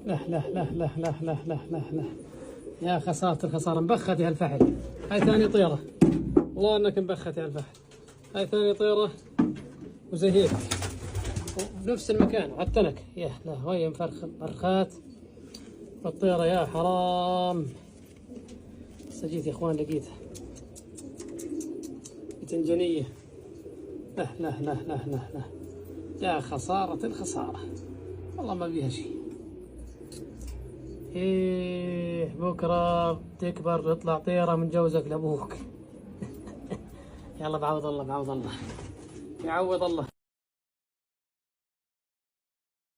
لا لا لا لا لا لا لا لا لا، يا خسارة الخسارة، مبخت يا الفحل. هاي ثاني طيرة، والله انك مبخت يا الفحل. هاي ثاني طيرة وزي هيك بنفس المكان عتنك. يا لا وين مفرخات الطيرة يا حرام. جيت يا اخوان لقيتها بتنجانية. لا لا لا لا لا لا، يا خسارة الخسارة، والله ما فيها شيء. ايه بكرة تكبر تطلع طيرة من جوزك لابوك. يلا بعوض الله، بعوض الله، يعوض الله.